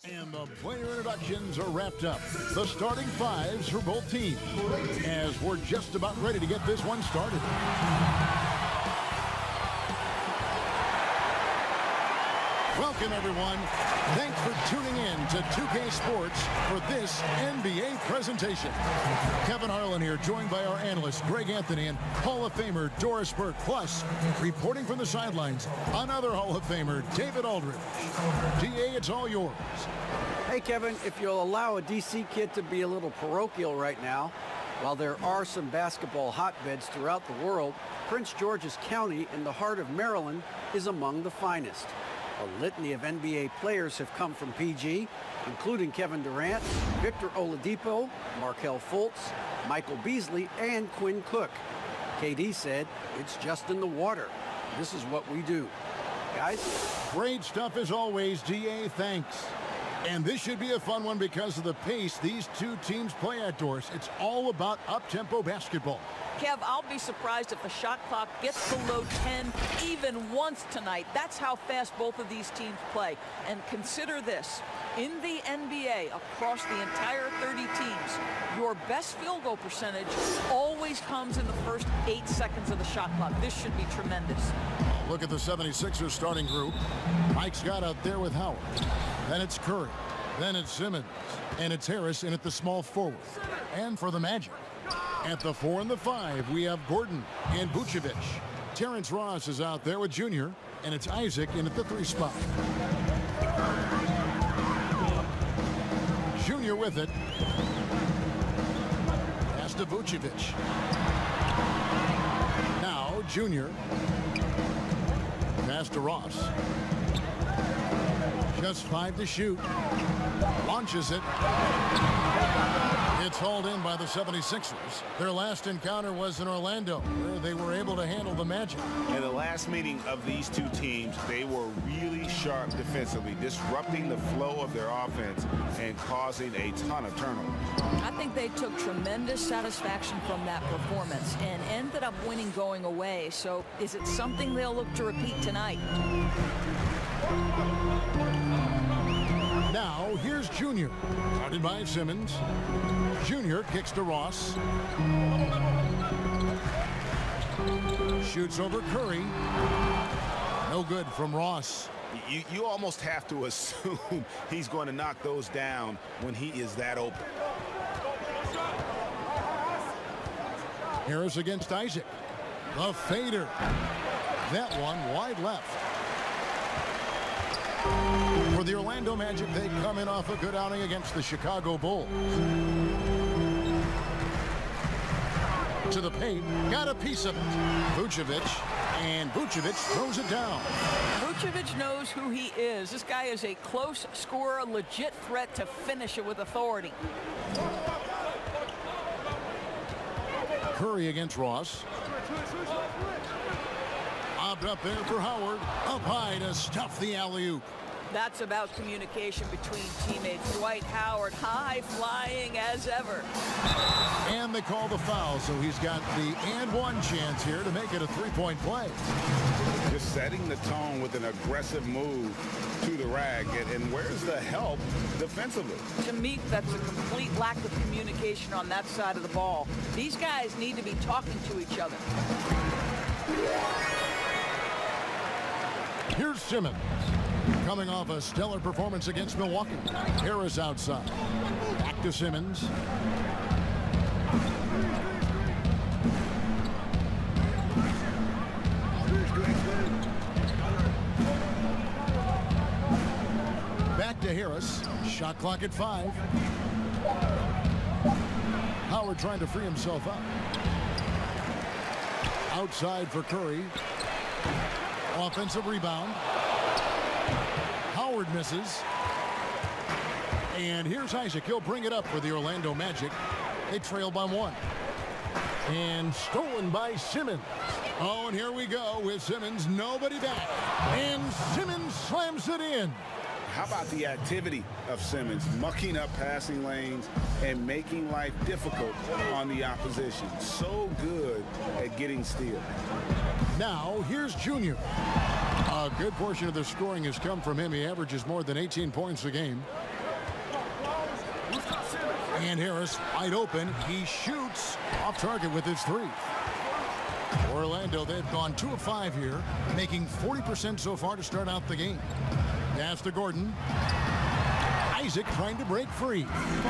And the player introductions are wrapped up. The starting fives for both teams, as we're just about ready to get this one started. Welcome, everyone. Thanks for tuning in to 2K Sports for this NBA presentation. Kevin Harlan here, joined by our analyst, Greg Anthony, and Hall of Famer Doris Burke. Plus, reporting from the sidelines, another Hall of Famer, David Aldridge. DA, it's all yours. Hey, Kevin, if you'll allow a D.C. kid to be a little parochial right now, while there are some basketball hotbeds throughout the world, Prince George's County in the heart of Maryland is among the finest. A litany of NBA players have come from PG, including Kevin Durant, Victor Oladipo, Markelle Fultz, Michael Beasley, and Quinn Cook. KD said, "It's just in the water. This is what we do." Guys? Great stuff as always, DA. Thanks. And this should be a fun one because of the pace these two teams play at, Doris. It's all about up-tempo basketball. Kev, I'll be surprised if the shot clock gets below 10 even once tonight. That's how fast both of these teams play. And consider this. In the NBA, across the entire 30 teams, your best field goal percentage always comes in the first 8 seconds of the shot clock. This should be tremendous. Look at the 76ers starting group. Mike Scott out there with Howard. Then it's Curry. Then it's Simmons. And it's Harris in at the small forward. And for the Magic, at the 4 and the 5, we have Gordon and Vucevic. Terrence Ross is out there with Junior. And it's Isaac in at the 3 spot. Junior with it. Pass to Vucevic. Now Junior. Pass to Ross. Just 5 to shoot. Launches it. It's hauled in by the 76ers. Their last encounter was in Orlando, where they were able to handle the Magic. In the last meeting of these two teams, they were really sharp defensively, disrupting the flow of their offense and causing a ton of turnovers. I think they took tremendous satisfaction from that performance and ended up winning going away. So is it something they'll look to repeat tonight? Now, here's Junior. Guarded by Simmons. Junior kicks to Ross. Shoots over Curry. No good from Ross. You almost have to assume he's going to knock those down when he is that open. Harris against Isaac. The fader. That one wide left. For the Orlando Magic, they come in off a good outing against the Chicago Bulls. To the paint, got a piece of it. Vucevic, and Vucevic throws it down. Vucevic knows who he is. This guy is a close scorer, a legit threat to finish it with authority. Curry against Ross. Lobbed up there for Howard. Up high to stuff the alley-oop. That's about communication between teammates. Dwight Howard, high flying as ever. And they call the foul, so he's got the and one chance here to make it a three-point play. Just setting the tone with an aggressive move to the rack. And where's the help defensively? To me, that's a complete lack of communication on that side of the ball. These guys need to be talking to each other. Here's Simmons. Coming off a stellar performance against Milwaukee. Harris outside. Back to Simmons. Back to Harris. Shot clock at 5. Howard trying to free himself up. Outside for Curry. Offensive rebound. Howard misses. And here's Isaac. He'll bring it up for the Orlando Magic. They trail by 1. And stolen by Simmons. Oh, and here we go with Simmons. Nobody back. And Simmons slams it in. How about the activity of Simmons, mucking up passing lanes and making life difficult on the opposition. So good at getting steals. Now, here's Junior. A good portion of the scoring has come from him. He averages more than 18 points a game. And Harris wide open. He shoots off target with his three. Orlando, they've gone 2 of 5 here, making 40% so far to start out the game. Pass to Gordon. Isaac trying to break free.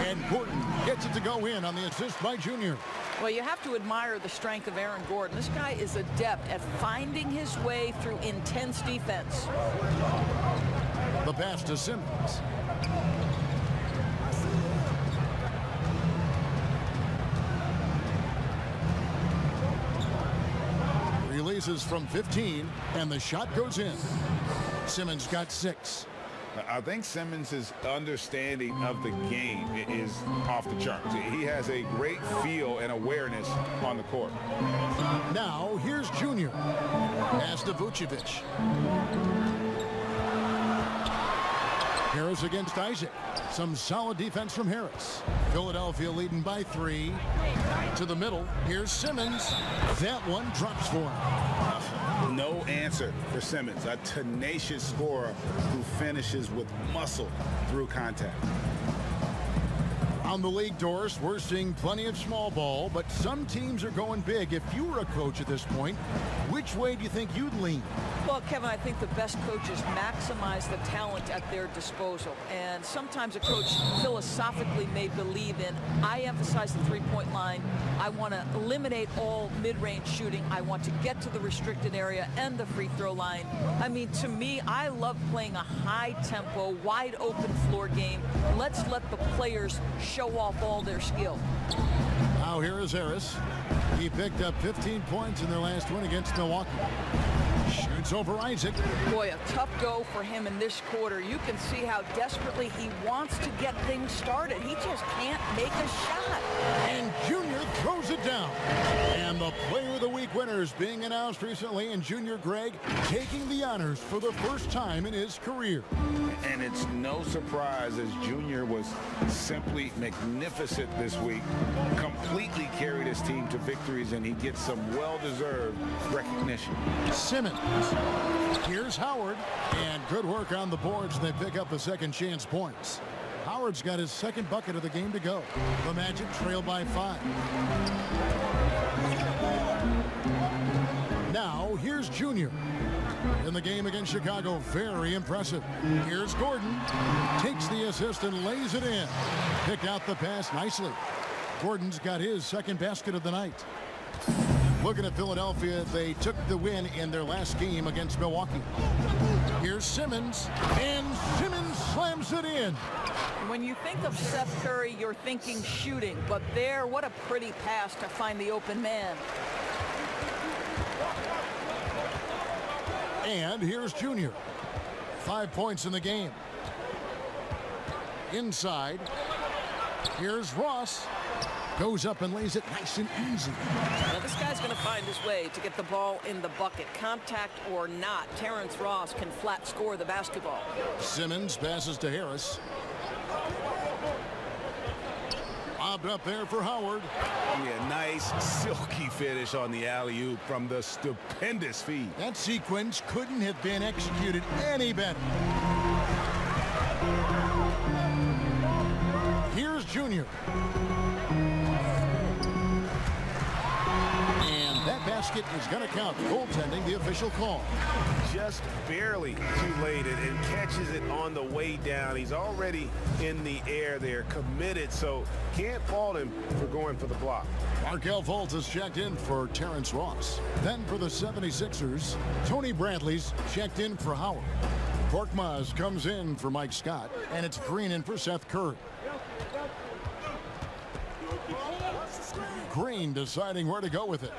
And Gordon gets it to go in on the assist by Junior. Well, you have to admire the strength of Aaron Gordon. This guy is adept at finding his way through intense defense. The pass to Simmons. Releases from 15, and the shot goes in. Simmons got 6. I think Simmons' understanding of the game is off the charts. He has a great feel and awareness on the court. Now, here's Junior. Pass to Vucevic. Harris against Isaac. Some solid defense from Harris. Philadelphia leading by 3. To the middle. Here's Simmons. That one drops for him. No answer for Simmons, a tenacious scorer who finishes with muscle through contact. On the league, Doris, we're seeing plenty of small ball, but some teams are going big. If you were a coach at this point, which way do you think you'd lean? Well, Kevin, I think the best coaches maximize the talent at their disposal. And sometimes a coach philosophically may believe in, I emphasize the three-point line. I want to eliminate all mid-range shooting. I want to get to the restricted area and the free throw line. I mean, to me, I love playing a high-tempo, wide-open floor game. Let's let the players show off all their skill. Now here is Harris. He picked up 15 points in their last win against Milwaukee. Shoots over Isaac. Boy, a tough go for him in this quarter. You can see how desperately he wants to get things started. He just can't make a shot. And Junior throws it down. And the Player of the Week winners being announced recently, and Junior Greg taking the honors for the first time in his career. And it's no surprise, as Junior was simply magnificent this week, completely carried his team to victories, and he gets some well-deserved recognition. Simmons. Here's Howard. And good work on the boards. They pick up the second chance points. Howard's got his second bucket of the game to go. The Magic trail by 5. Now, here's Junior. In the game against Chicago, very impressive. Here's Gordon. Takes the assist and lays it in. Picked out the pass nicely. Gordon's got his second basket of the night. Looking at Philadelphia, they took the win in their last game against Milwaukee. Here's Simmons, and Simmons slams it in. When you think of Seth Curry, you're thinking shooting, but there, what a pretty pass to find the open man. And here's Junior. 5 points in the game. Inside. Here's Ross. Goes up and lays it nice and easy. Now this guy's going to find his way to get the ball in the bucket. Contact or not, Terrence Ross can flat score the basketball. Simmons passes to Harris. Lobbed up there for Howard. Yeah, nice silky finish on the alley-oop from the stupendous feed. That sequence couldn't have been executed any better. Here's Junior. And that basket is going to count. Goaltending, the official call. Just barely too late and catches it on the way down. He's already in the air there, committed, so can't fault him for going for the block. Markel Fultz has checked in for Terrence Ross. Then for the 76ers, Tony Bradley's checked in for Howard. Korkmaz comes in for Mike Scott, and it's Green in for Seth Curry. Green deciding where to go with it.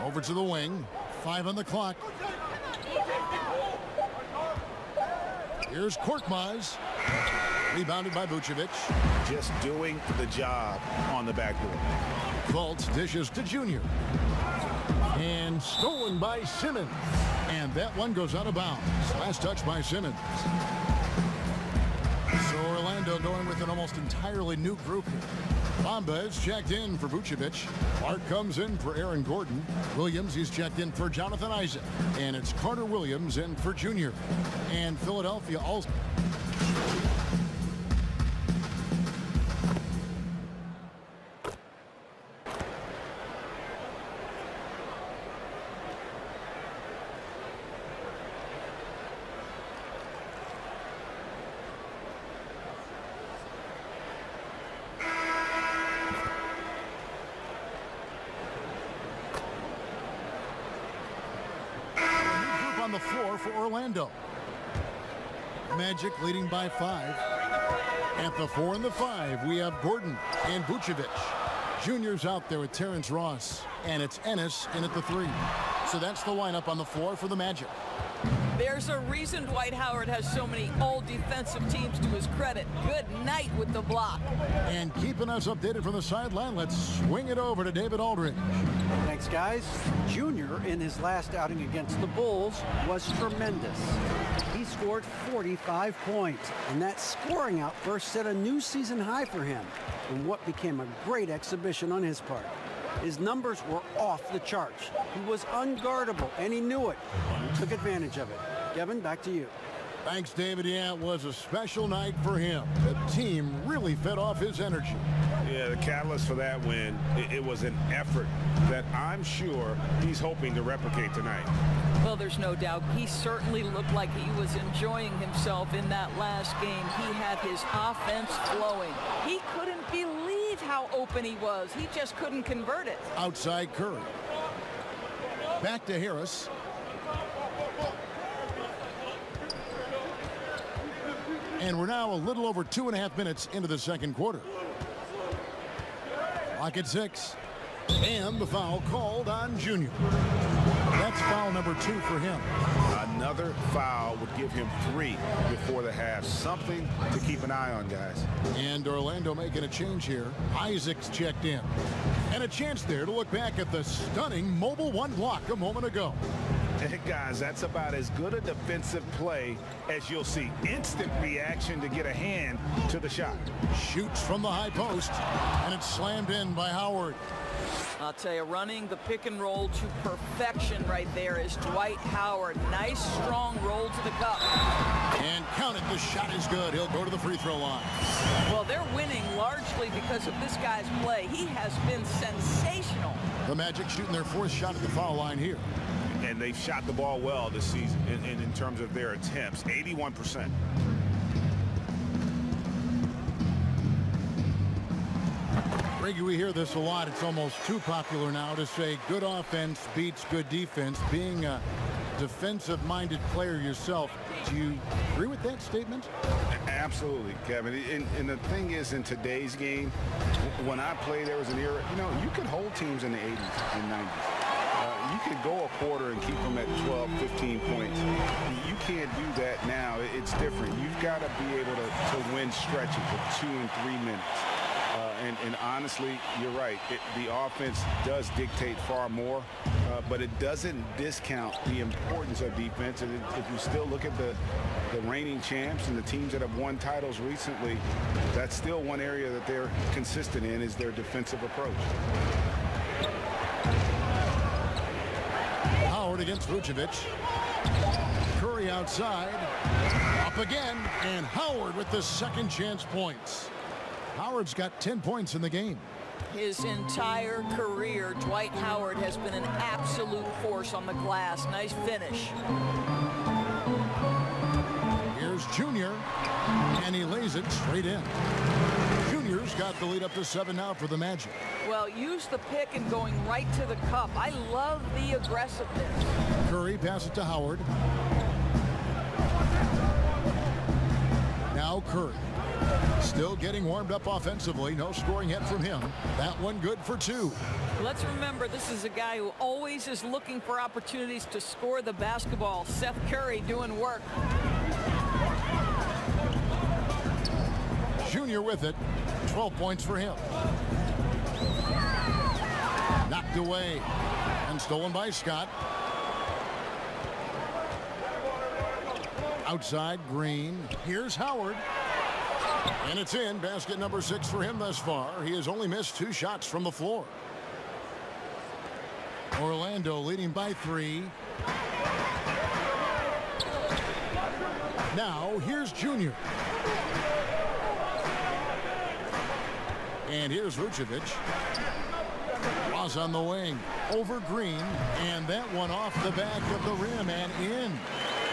Over to the wing. 5 on the clock. Here's Korkmaz. Rebounded by Vucevic. Just doing the job on the backboard. Fultz dishes to Junior. And stolen by Simmons. And that one goes out of bounds. Last touch by Simmons. So Orlando going with an almost entirely new group here. Bamba is checked in for Vucevic. Clark comes in for Aaron Gordon. Williams, he's checked in for Jonathan Isaac. And it's Carter Williams in for Junior. And Philadelphia also. On the floor for Orlando. Magic leading by 5. At the 4 and the 5, we have Gordon and Vucevic. Junior's out there with Terrence Ross, and it's Ennis in at the 3. So that's the lineup on the floor for the Magic. There's a reason Dwight Howard has so many all-defensive teams to his credit. Good night with the block. And keeping us updated from the sideline, let's swing it over to David Aldridge. Thanks, guys. Junior, in his last outing against the Bulls, was tremendous. He scored 45 points, and that scoring outburst set a new season high for him in what became a great exhibition on his part. His numbers were off the charts. He was unguardable, and he knew it. He took advantage of it. Kevin, back to you. Thanks, David. Yeah, it was a special night for him. The team really fed off his energy. Yeah, the catalyst for that win, it was an effort that I'm sure he's hoping to replicate tonight. Well, there's no doubt. He certainly looked like he was enjoying himself in that last game. He had his offense flowing. He couldn't believe how open he was. He just couldn't convert it. Outside Curry. Back to Harris. And we're now a little over 2.5 minutes into the second quarter. Clock at 6. And the foul called on Junior. That's foul number 2 for him. Another foul would give him 3 before the half. Something to keep an eye on, guys. And Orlando making a change here. Isaac's checked in. And a chance there to look back at the stunning mobile 1 block a moment ago. Hey, guys, that's about as good a defensive play as you'll see. Instant reaction to get a hand to the shot. Shoots from the high post, and it's slammed in by Howard. I'll tell you, running the pick and roll to perfection right there is Dwight Howard. Nice, strong roll to the cup. And count it, the shot is good. He'll go to the free throw line. Well, they're winning largely because of this guy's play. He has been sensational. The Magic shooting their 4th shot at the foul line here. And they've shot the ball well this season in terms of their attempts, 81%. Reggie, we hear this a lot. It's almost too popular now to say good offense beats good defense. Being a defensive-minded player yourself, do you agree with that statement? Absolutely, Kevin. And the thing is, in today's game, when I played, there was an era, you could hold teams in the 80s and 90s. You could go a quarter and keep them at 12, 15 points. You can't do that now. It's different. You've got to be able to win stretches of 2 and 3 minutes. And honestly, you're right. The offense does dictate far more, but it doesn't discount the importance of defense. And if you still look at the reigning champs and the teams that have won titles recently, that's still one area that they're consistent in is their defensive approach. Howard against Vucevic. Curry outside. Up again. And Howard with the second chance points. Howard's got 10 points in the game. His entire career, Dwight Howard has been an absolute force on the glass. Nice finish. Here's Junior, and he lays it straight in. Junior's got the lead up to 7 now for the Magic. Well, use the pick and going right to the cup. I love the aggressiveness. Curry pass it to Howard. Now Curry. Still getting warmed up offensively. No scoring yet from him. That one good for 2. Let's remember, this is a guy who always is looking for opportunities to score the basketball. Seth Curry doing work. Junior with it. 12 points for him. Knocked away and stolen by Scott. Outside Green. Here's Howard. And it's in. Basket number 6 for him thus far. He has only missed 2 shots from the floor. Orlando leading by 3. Now here's Junior. And here's Vucevic. Ross on the wing. Over Green. And that one off the back of the rim and in.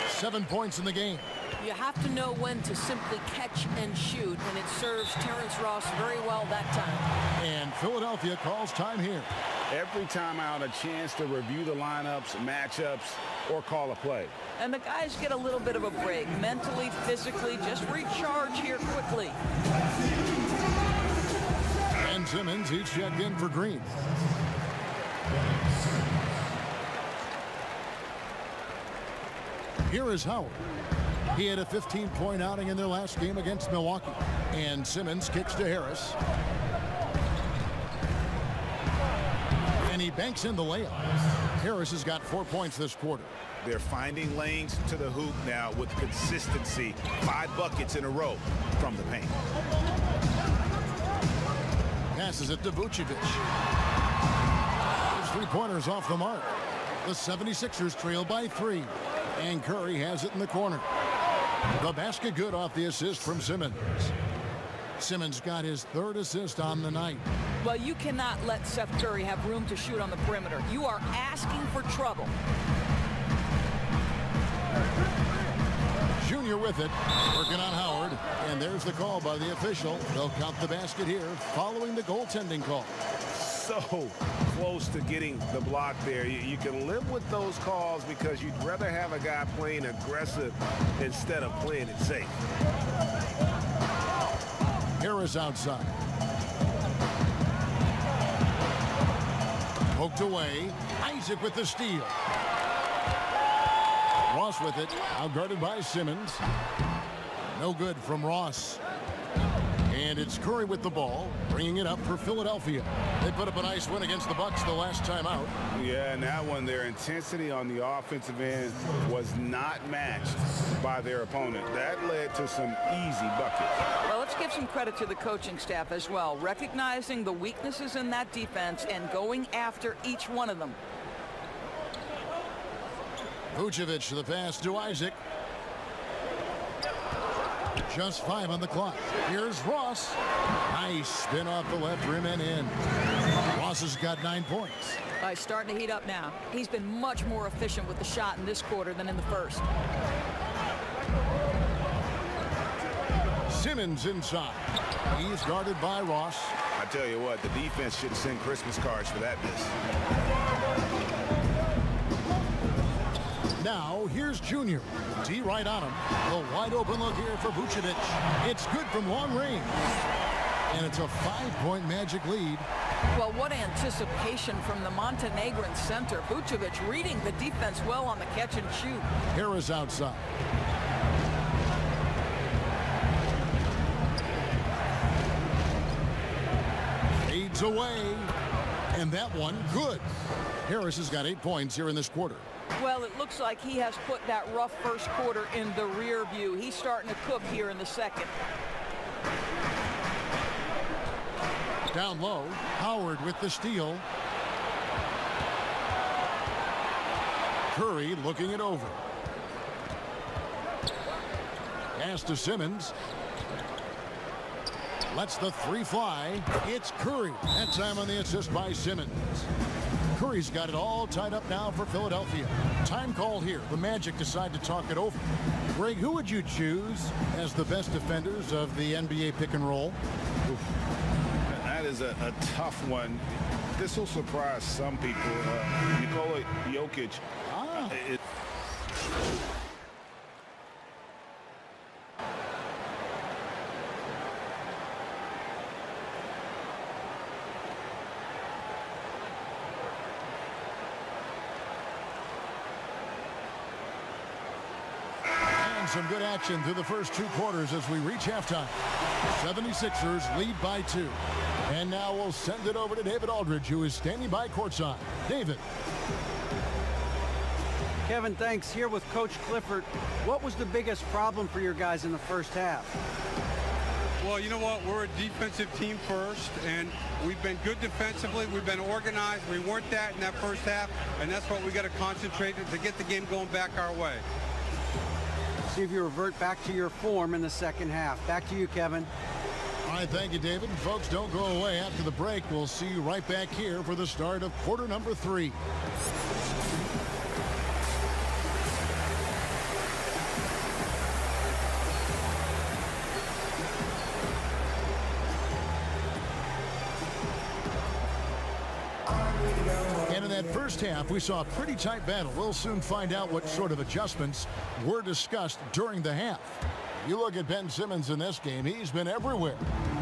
7 points in the game. You have to know when to simply catch and shoot, and it serves Terrence Ross very well that time. And Philadelphia calls time here. Every time out, a chance to review the lineups, matchups, or call a play. And the guys get a little bit of a break, mentally, physically, just recharge here quickly. And Simmons, he's checked in for Green. Here is Howard. He had a 15-point outing in their last game against Milwaukee. And Simmons kicks to Harris. And he banks in the layup. Harris has got 4 points this quarter. They're finding lanes to the hoop now with consistency. 5 buckets in a row from the paint. Passes it to Vucevic. His 3-pointers off the mark. The 76ers trail by 3. And Curry has it in the corner. The basket good off the assist from Simmons. Simmons got his 3rd assist on the night. Well, you cannot let Seth Curry have room to shoot on the perimeter. You are asking for trouble. Junior with it, working on Howard. And there's the call by the official. They'll count the basket here following the goaltending call. So close to getting the block there. You can live with those calls because you'd rather have a guy playing aggressive instead of playing it safe. Harris outside. Poked away. Isaac with the steal. Ross with it. Outguarded by Simmons. No good from Ross. And it's Curry with the ball, bringing it up for Philadelphia. They put up a nice win against the Bucks the last time out. Yeah, and that one, their intensity on the offensive end was not matched by their opponent. That led to some easy buckets. Well, let's give some credit to the coaching staff as well, recognizing the weaknesses in that defense and going after each one of them. Vucevic the pass to Isaac. Just 5 on the clock. Here's Ross. Nice spin off the left rim and in. Ross has got 9 points. He's starting to heat up now. He's been much more efficient with the shot in this quarter than in the first. Simmons inside. He's guarded by Ross. I tell you what, the defense should send Christmas cards for that miss. Now, here's Junior. D right on him. A wide open look here for Vucevic. It's good from long range. And it's a 5-point Magic lead. Well, what anticipation from the Montenegrin center. Vucevic reading the defense well on the catch and shoot. Harris outside. Fades away. And that one, good. Harris has got 8 points here in this quarter. Well, it looks like he has put that rough first quarter in the rear view. He's starting to cook here in the second. Down low, Howard with the steal. Curry looking it over. Pass to Simmons. Lets the 3 fly. It's Curry. That time on the assist by Simmons. Curry's got it all tied up now for Philadelphia. Time called here. The Magic decide to talk it over. Greg, who would you choose as the best defenders of the NBA pick and roll? Oof. That is a tough one. This will surprise some people. Nikola Jokic. Some good action through the first 2 quarters as we reach halftime. 76ers lead by 2. And now we'll send it over to David Aldridge, who is standing by courtside. David. Kevin, thanks. Here with Coach Clifford. What was the biggest problem for your guys in the first half? Well, you know what? We're a defensive team first, and we've been good defensively. We've been organized. We weren't that in that first half, and that's what we got to concentrate on to get the game going back our way. See if you revert back to your form in the second half. Back to you, Kevin. All right, thank you, David. And folks, don't go away. After the break, we'll see you right back here for the start of quarter number 3. And in that first half, we saw a pretty tight battle. We'll soon find out what sort of adjustments were discussed during the half. You look at Ben Simmons in this game, he's been everywhere.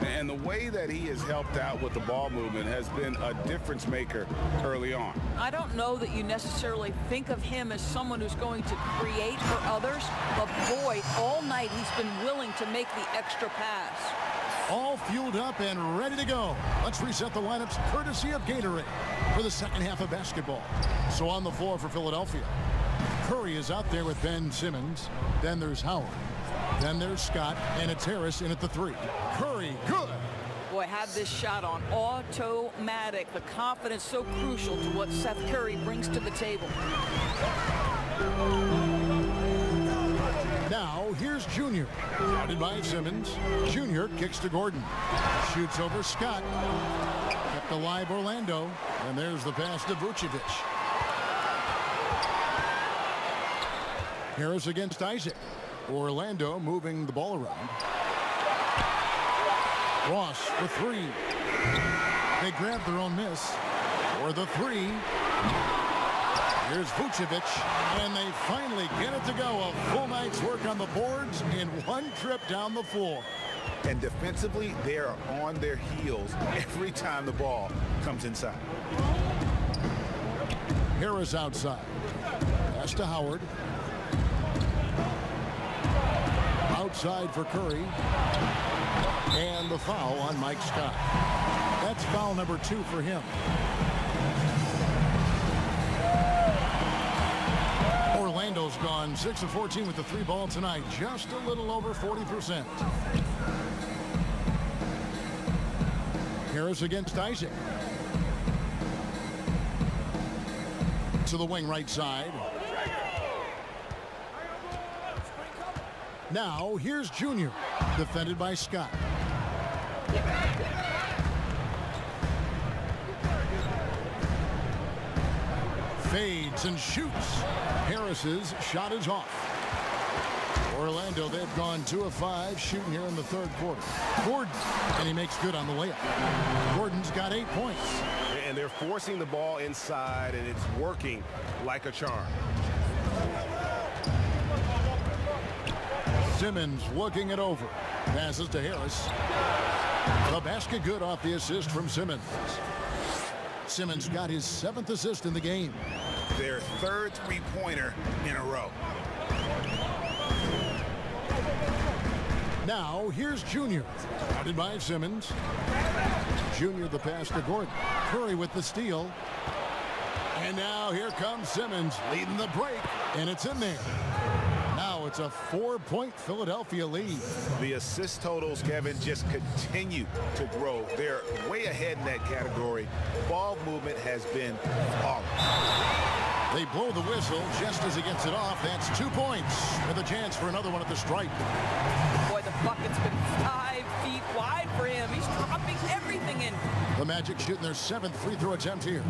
And the way that he has helped out with the ball movement has been a difference maker early on. I don't know that you necessarily think of him as someone who's going to create for others, but boy, all night he's been willing to make the extra pass. All fueled up and ready to go. Let's reset the lineups courtesy of Gatorade for the second half of basketball. So on the floor for Philadelphia, Curry is out there with Ben Simmons. Then there's Howard. Then there's Scott, and it's Harris in at the 3. Curry, good. Boy, had this shot on automatic. The confidence so crucial to what Seth Curry brings to the table. Now, here's Junior. Guarded by Simmons. Junior kicks to Gordon. Shoots over Scott. Kept alive Orlando. And there's the pass to Vucevic. Harris against Isaac. Orlando moving the ball around. Ross for 3. They grab their own miss. For the 3. Here's Vucevic, and they finally get it to go. A full night's work on the boards in one trip down the floor. And defensively, they are on their heels every time the ball comes inside. Harris outside. Pass to Howard. Outside for Curry. And the foul on Mike Scott. That's foul number 2 for him. Orlando's gone 6 of 14 with the 3 ball tonight. Just a little over 40%. Harris against Isaac. To the wing right side. Now, here's Junior, defended by Scott. Fades and shoots. Harris's shot is off. Orlando, they've gone 2 of 5 shooting here in the third quarter. Gordon, and he makes good on the layup. Gordon's got 8 points. And they're forcing the ball inside, and it's working like a charm. Simmons looking it over. Passes to Harris. The basket good off the assist from Simmons. Simmons got his 7th assist in the game. Their 3rd three-pointer in a row. Now, here's Junior. Guarded by Simmons. Junior the pass to Gordon. Curry with the steal. And now here comes Simmons leading the break. And it's in there. Now it's a 4-point Philadelphia lead. The assist totals, Kevin, just continue to grow. They're way ahead in that category. Ball movement has been flawless. They blow the whistle just as he gets it off. That's 2 points with a chance for another one at the stripe. Boy, the bucket's been 5 feet wide for him. He's dropping everything in. The Magic shooting their 7th free throw attempt here.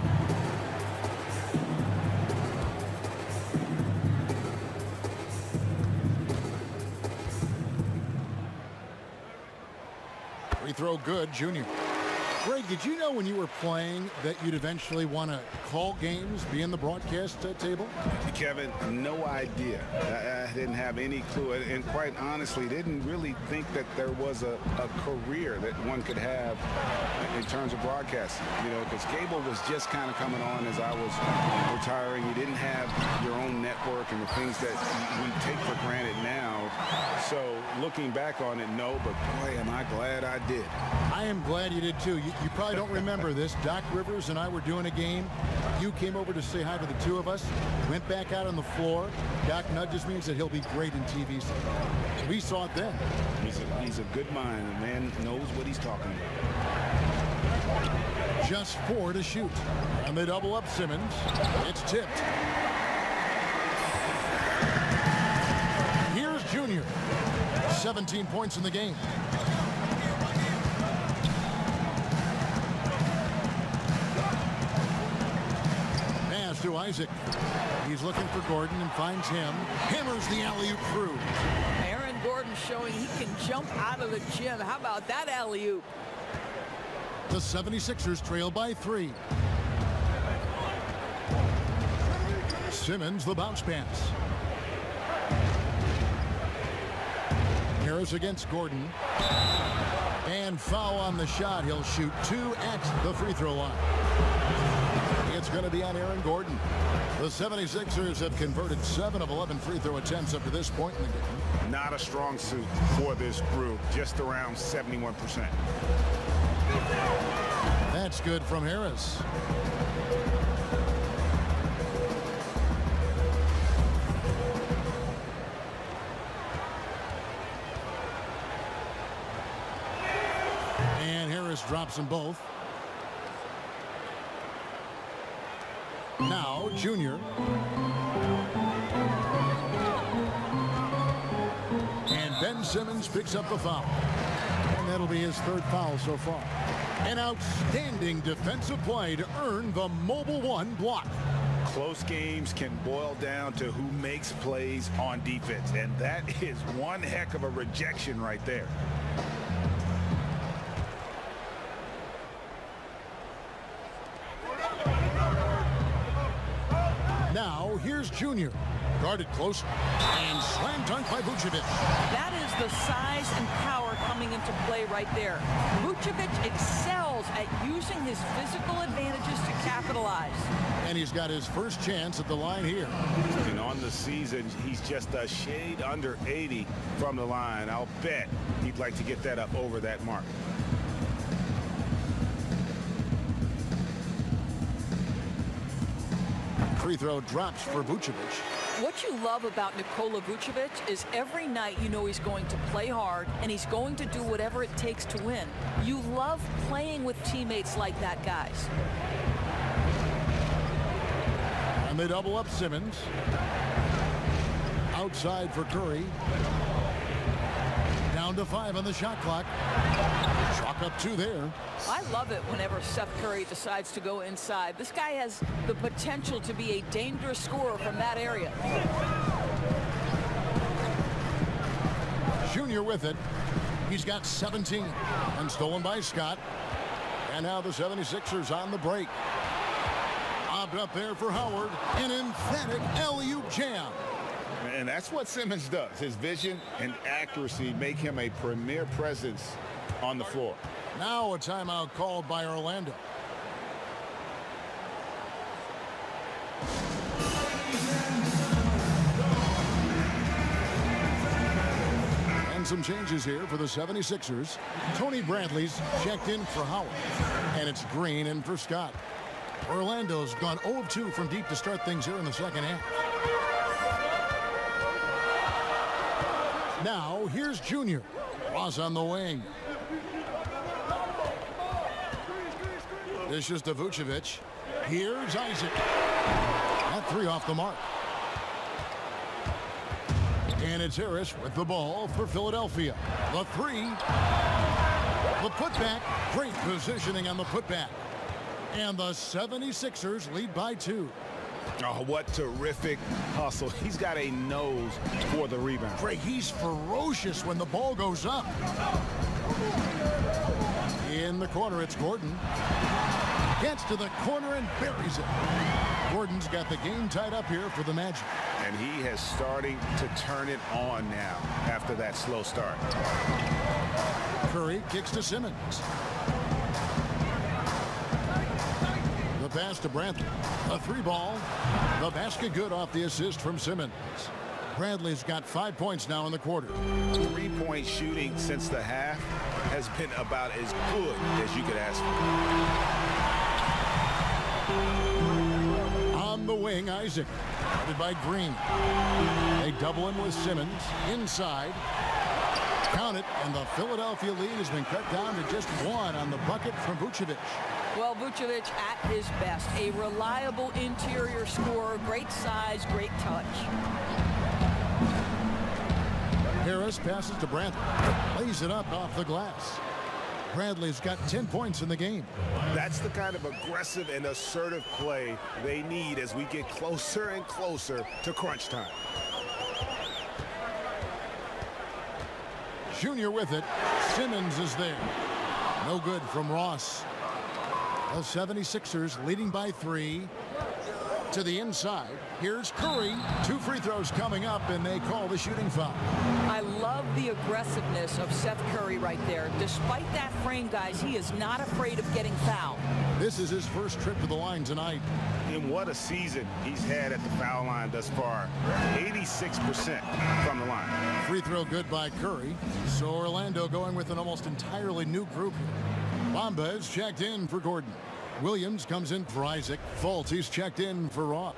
Free throw good, Junior. Greg, did you know when you were playing that you'd eventually want to call games, be in the broadcast table? Kevin, no idea. I didn't have any clue. And quite honestly, didn't really think that there was a career that one could have in terms of broadcasting. You know, because cable was just kind of coming on as I was retiring. You didn't have your own network and the things that we take for granted now. So looking back on it, no, but boy, am I glad I did. I am glad you did too. You probably don't remember this. Doc Rivers and I were doing a game. You came over to say hi to the two of us. Went back out on the floor. Doc nudges me and said he'll be great in TV. We saw it then. He's a good mind. The man knows what he's talking about. Just 4 to shoot. And they double up Simmons. It's tipped. Here's Junior. 17 points in the game. Pass to Isaac. He's looking for Gordon and finds him. Hammers the alley-oop through. Aaron Gordon showing he can jump out of the gym. How about that alley-oop? The 76ers trail by 3. Simmons the bounce pass. Harris against Gordon. And foul on the shot. He'll shoot 2 at the free throw line. It's going to be on Aaron Gordon. The 76ers have converted 7 of 11 free throw attempts up to this point in the game. Not a strong suit for this group, just around 71%. That's good from Harris. And Harris drops them both. Now, Junior. And Ben Simmons picks up the foul. And that'll be his 3rd foul so far. An outstanding defensive play to earn the Mobile One block. Close games can boil down to who makes plays on defense, and that is one heck of a rejection right there. Now, here's Junior. Guarded close and slam dunk by Vucevic. That is the size and power coming into play right there. Vucevic excels at using his physical advantages to capitalize. And he's got his first chance at the line here. And on the season, he's just a shade under 80 from the line. I'll bet he'd like to get that up over that mark. Free throw drops for Vucevic. What you love about Nikola Vucevic is every night you know he's going to play hard and he's going to do whatever it takes to win. You love playing with teammates like that, guys. And they double up Simmons. Outside for Curry. Down to 5 on the shot clock. Chalk up 2 there. I love it whenever Seth Curry decides to go inside. This guy has the potential to be a dangerous scorer from that area. Junior with it. He's got 17 and stolen by Scott. And now the 76ers on the break. Lobbed up there for Howard. An emphatic alley-oop jam. And that's what Simmons does. His vision and accuracy make him a premier presence on the floor. Now a timeout called by Orlando. And some changes here for the 76ers. Tony Bradley's checked in for Howard. And it's Green in for Scott. Orlando's gone 0 of 2 from deep to start things here in the second half. Now, here's Junior. Ross on the wing. This is to Vucevic. Here's Isaac. That 3 off the mark. And it's Harris with the ball for Philadelphia. The 3. The putback. Great positioning on the putback. And the 76ers lead by 2. Oh, what terrific hustle. He's got a nose for the rebound. Greg, he's ferocious when the ball goes up. In the corner, it's Gordon. Gets to the corner and buries it. Gordon's got the game tied up here for the Magic. And he has starting to turn it on now after that slow start. Curry kicks to Simmons. The pass to Bradley. A 3 ball. The basket good off the assist from Simmons. Bradley's got 5 points now in the quarter. 3-point shooting since the half. has been about as good as you could ask for. On the wing, Isaac, guarded by Green. They double him with Simmons inside. Count it, and the Philadelphia lead has been cut down to just one on the bucket from Vucevic. Well, Vucevic at his best. A reliable interior scorer, great size, great touch. Harris passes to Bradley. Lays it up off the glass. Bradley's got 10 points in the game. That's the kind of aggressive and assertive play they need as we get closer and closer to crunch time. Junior with it. Simmons is there. No good from Ross. The 76ers leading by 3 to the inside. Here's Curry. 2 free throws coming up, and they call the shooting foul. I love the aggressiveness of Seth Curry right there. Despite that frame, guys, he is not afraid of getting fouled. This is his first trip to the line tonight. And what a season he's had at the foul line thus far. 86% from the line. Free throw good by Curry. So Orlando going with an almost entirely new group here. Bamba is checked in for Gordon. Williams comes in for Isaac. Fultz, he's checked in for Roth.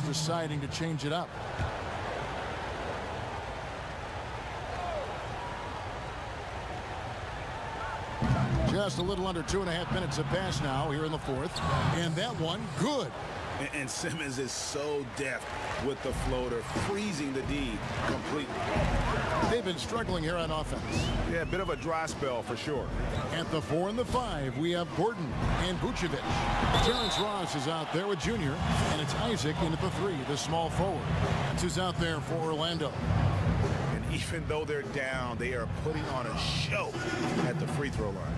Deciding to change it up. Just a little under 2.5 minutes have passed now here in the fourth. And that one, good. And Simmons is so deft with the floater, freezing the D completely. They've been struggling here on offense. Yeah, a bit of a dry spell for sure. At the 4 and the 5, we have Gordon and Vucevic. Terrence Ross is out there with Junior, and it's Isaac in at the 3, the small forward. That's who's out there for Orlando. And even though they're down, they are putting on a show at the free throw line.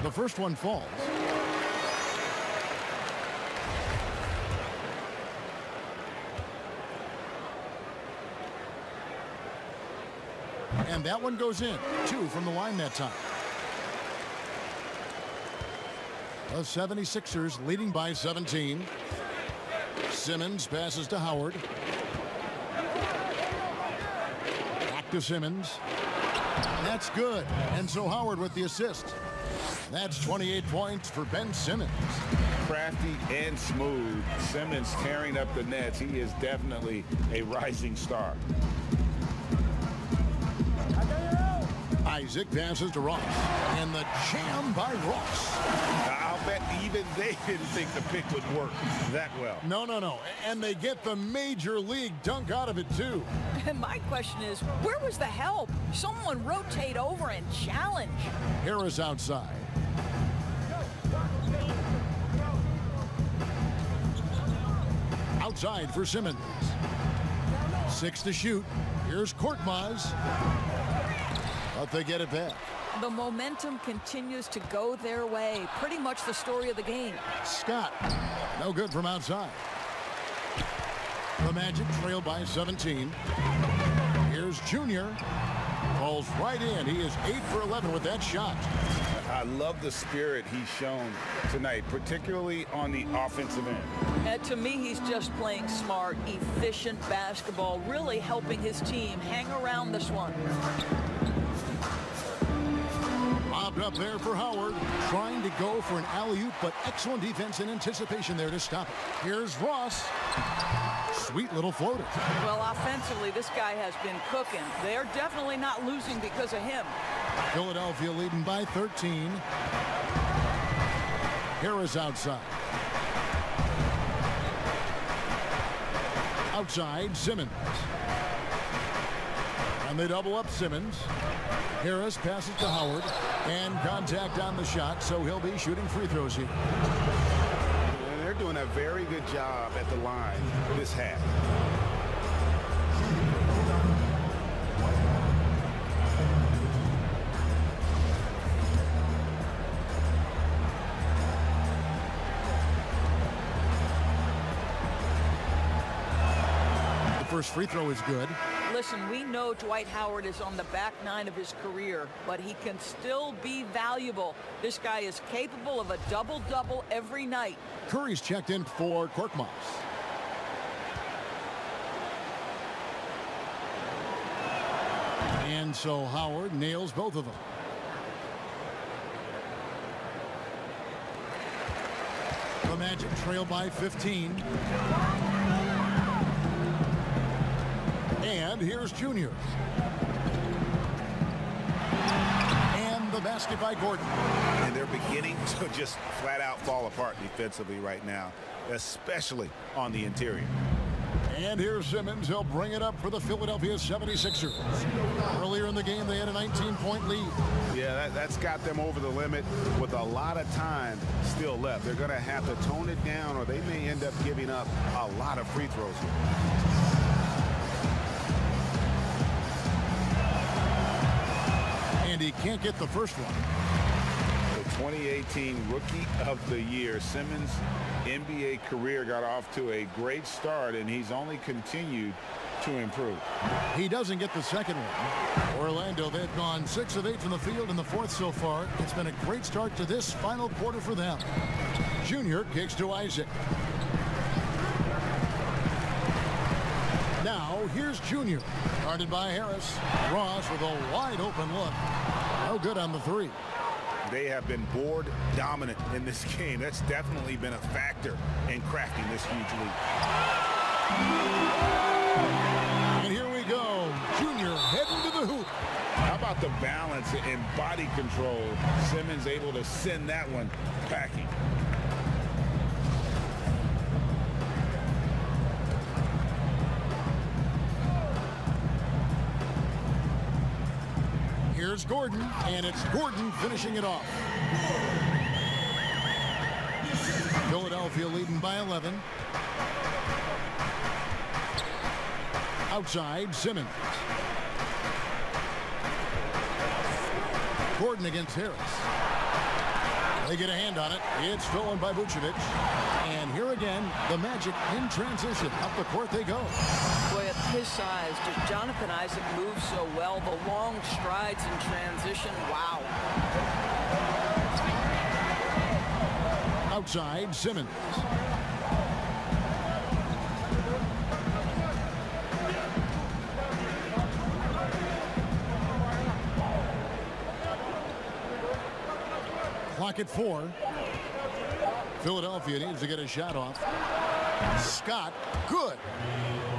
The first one falls. And that one goes in. 2 from the line that time. The 76ers leading by 17. Simmons passes to Howard. Back to Simmons. That's good. And so Howard with the assist. That's 28 points for Ben Simmons. Crafty and smooth. Simmons tearing up the nets. He is definitely a rising star. Isaac passes to Ross. And the jam by Ross. I'll bet even they didn't think the pick would work that well. No. And they get the major league dunk out of it, too. And my question is, where was the help? Someone rotate over and challenge. Harris outside. Outside for Simmons. 6 to shoot. Here's Korkmaz. But they get it back. The momentum continues to go their way. Pretty much the story of the game. Scott. No good from outside. The Magic trail by 17. Here's Junior. Falls right in. He is 8 for 11 with that shot. I love the spirit he's shown tonight, particularly on the offensive end. To me, he's just playing smart, efficient basketball, really helping his team hang around this one. Lobbed up there for Howard, trying to go for an alley-oop, but excellent defense and anticipation there to stop it. Here's Ross. Sweet little floater. Well, offensively, this guy has been cooking. They're definitely not losing because of him. Philadelphia leading by 13. Harris outside. Outside, Simmons. And they double up Simmons. Harris passes to Howard. And contact on the shot, so he'll be shooting free throws here. And they're doing a very good job at the line this half. The first free throw is good. Listen, we know Dwight Howard is on the back nine of his career, but he can still be valuable. This guy is capable of a double-double every night. Curry's checked in for Korkmaz. And so Howard nails both of them. The Magic trail by 15. And here's Junior. And the basket by Gordon. And they're beginning to just flat out fall apart defensively right now, especially on the interior. And here's Simmons. He'll bring it up for the Philadelphia 76ers. Earlier in the game, they had a 19-point lead. Yeah, that's got them over the limit with a lot of time still left. They're going to have to tone it down, or they may end up giving up a lot of free throws here. And he can't get the first one. The 2018 Rookie of the Year. Simmons' NBA career got off to a great start, and he's only continued to improve. He doesn't get the second one. Orlando, they've gone 6 of 8 from the field in the fourth so far. It's been a great start to this final quarter for them. Junior kicks to Isaac. Now, here's Junior. Guarded by Harris. Ross with a wide open look. No good on the three. They have been board dominant in this game. That's definitely been a factor in crafting this huge lead. And here we go. Junior heading to the hoop. How about the balance and body control? Simmons able to send that one packing. Here's Gordon, and it's Gordon finishing it off. Philadelphia leading by 11. Outside, Simmons. Gordon against Harris. They get a hand on it. It's stolen by Vucevic. And here again, the Magic in transition. Up the court they go. Boy, at his size, Jonathan Isaac moves so well. The long strides in transition, wow. Outside, Simmons. Clock at 4. Philadelphia needs to get a shot off. Scott, good.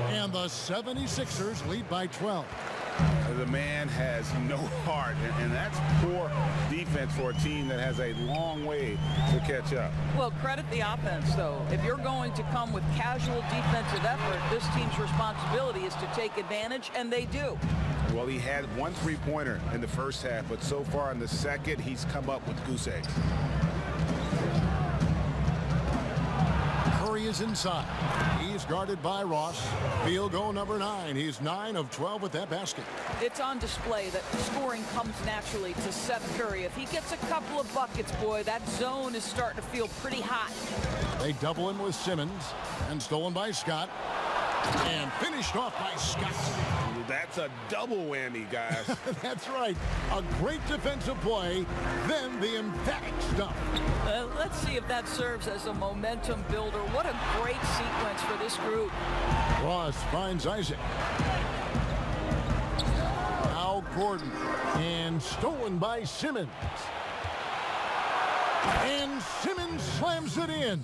And the 76ers lead by 12. The man has no heart, and that's poor defense for a team that has a long way to catch up. Well, credit the offense, though. If you're going to come with casual defensive effort, this team's responsibility is to take advantage, and they do. Well, he had one three-pointer in the first half, but so far in the second, he's come up with goose eggs. Curry is inside. He's guarded by Ross. Field goal number 9. He's 9 of 12 with that basket. It's on display that scoring comes naturally to Seth Curry. If he gets a couple of buckets, boy, that zone is starting to feel pretty hot. They double him with Simmons, and stolen by Scott. And finished off by Scott. That's a double whammy, guys. That's right. A great defensive play, then the emphatic stuff. Let's see if that serves as a momentum builder. What a great sequence for this group. Ross finds Isaac. Now Gordon. And stolen by Simmons. And Simmons slams it in.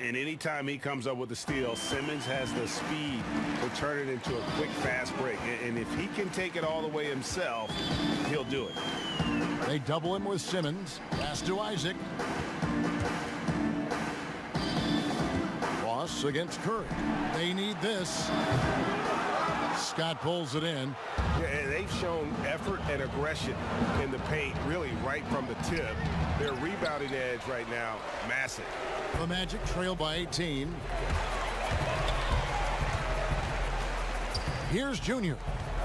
And anytime he comes up with a steal, Simmons has the speed to turn it into a quick, fast break. And if he can take it all the way himself, he'll do it. They double him with Simmons. Pass to Isaac. Ross Harris against Curry. They need this. Scott pulls it in. Yeah, and they've shown effort and aggression in the paint, really right from the tip. Their rebounding edge right now, massive. The Magic trail by 18. Here's Junior.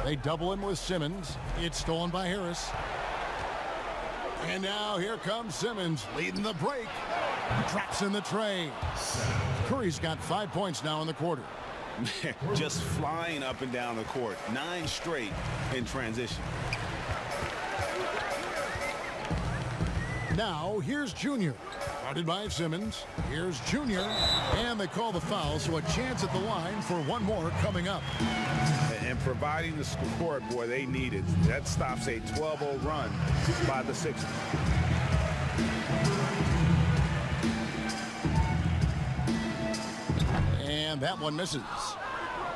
They double him with Simmons. It's stolen by Harris. And now here comes Simmons leading the break. Traps in the tray. Curry's got 5 points now in the quarter. Just flying up and down the court. 9 straight in transition. Now here's Junior. Guarded by Simmons. Here's Junior. And they call the foul, so a chance at the line for one more coming up. And providing the support, boy, they needed. That stops a 12-0 run by the Sixers. And that one misses.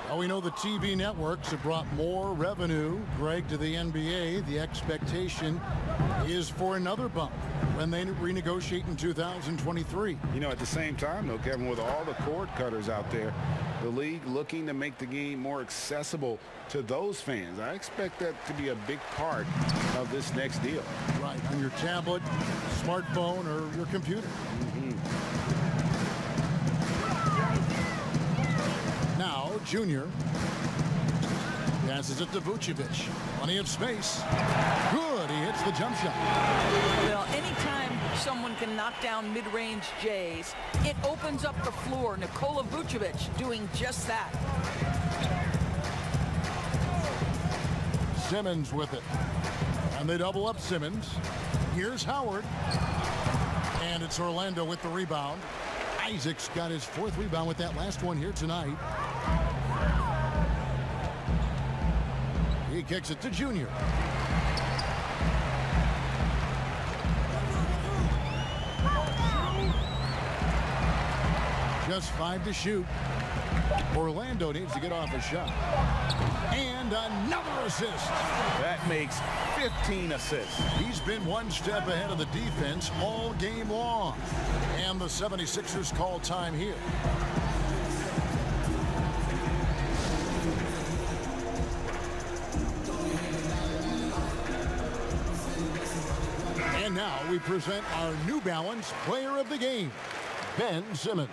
Well, we know the TV networks have brought more revenue, Greg, to the NBA. The expectation is for another bump when they renegotiate in 2023. You know, at the same time, though, Kevin, with all the cord cutters out there, the league looking to make the game more accessible to those fans. I expect that to be a big part of this next deal. Right, on your tablet, smartphone, or your computer. Now, Junior passes it to Vucevic. Plenty of space. Good, he hits the jump shot. Well, anytime someone can knock down mid-range Jays, it opens up the floor. Nikola Vucevic doing just that. Simmons with it. And they double up Simmons. Here's Howard. And it's Orlando with the rebound. Isaac's got his 4th rebound with that last one here tonight. He kicks it to Junior. Just 5 to shoot. Orlando needs to get off a shot. And another assist. That makes 15 assists. He's been one step ahead of the defense all game long. And the 76ers call time here. And now we present our New Balance Player of the Game, Ben Simmons.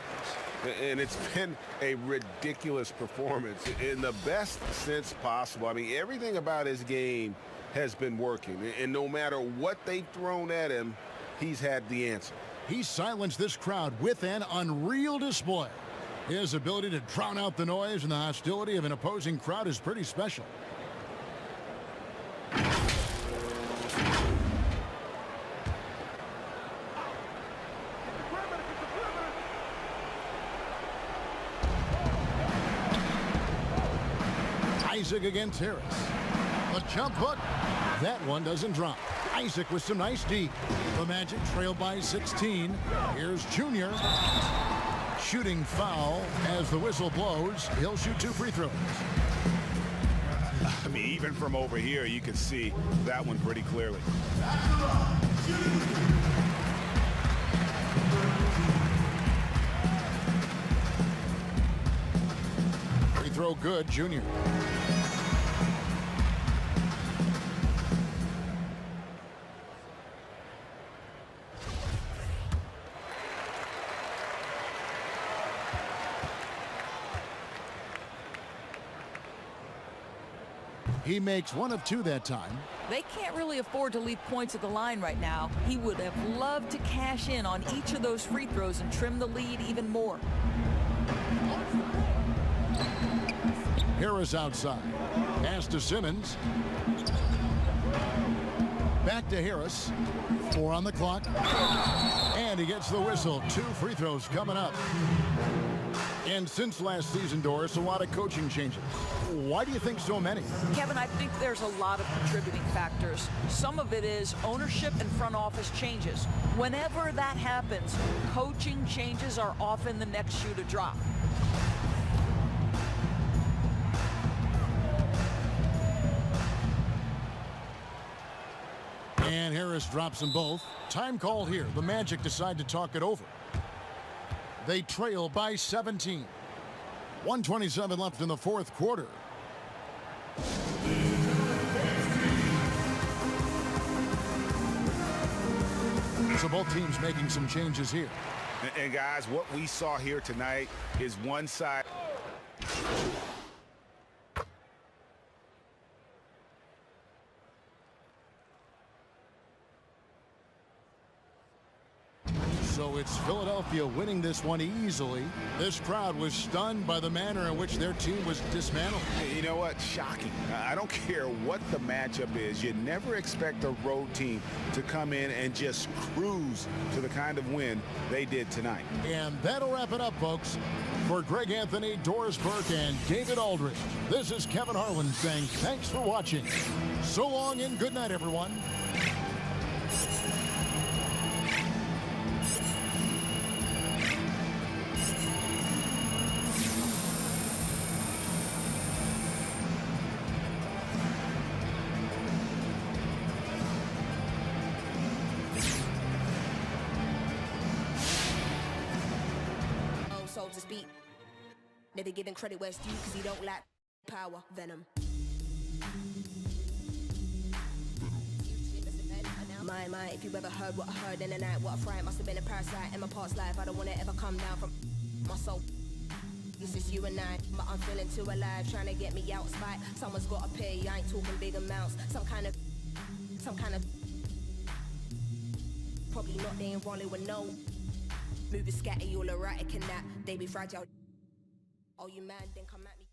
And it's been a ridiculous performance in the best sense possible. I mean, everything about his game has been working. And no matter what they've thrown at him, he's had the answer. He silenced this crowd with an unreal display. His ability to drown out the noise and the hostility of an opposing crowd is pretty special. Isaac against Harris. A jump hook. That one doesn't drop. Isaac with some nice D. The Magic trail by 16. Here's Junior. Shooting foul as the whistle blows. He'll shoot 2 free throws. I mean, even from over here, you can see that one pretty clearly. Free throw good, Junior. He makes 1 of 2 that time. They can't really afford to leave points at the line right now. He would have loved to cash in on each of those free throws and trim the lead even more. Harris outside. Pass to Simmons. Back to Harris. 4 on the clock. And he gets the whistle. 2 free throws coming up. And since last season, Doris, a lot of coaching changes. Why do you think so many? Kevin, I think there's a lot of contributing factors. Some of it is ownership and front office changes. Whenever that happens, coaching changes are often the next shoe to drop. And Harris drops them both. Time called here. The Magic decide to talk it over. They trail by 17. 1:27 left in the fourth quarter. So both teams making some changes here. And guys, what we saw here tonight is one side. So it's Philadelphia winning this one easily. This crowd was stunned by the manner in which their team was dismantled. You know what? Shocking. I don't care what the matchup is. You never expect a road team to come in and just cruise to the kind of win they did tonight. And that'll wrap it up, folks. For Greg Anthony, Doris Burke, and David Aldridge, this is Kevin Harlan saying thanks for watching. So long and good night, everyone. So to speak, never giving credit where it's due because he don't lack power. Venom. My, if you ever heard what I heard in the night, what I fright must have been a parasite in my past life. I don't want to ever come down from my soul. This is you and I, but I'm feeling too alive, trying to get me out of spite. Someone's got to pay, I ain't talking big amounts. Some kind of, probably not, they ain't rolling with no. Moving scatty, all erratic and that, they be fragile. Oh, you man, then come at me.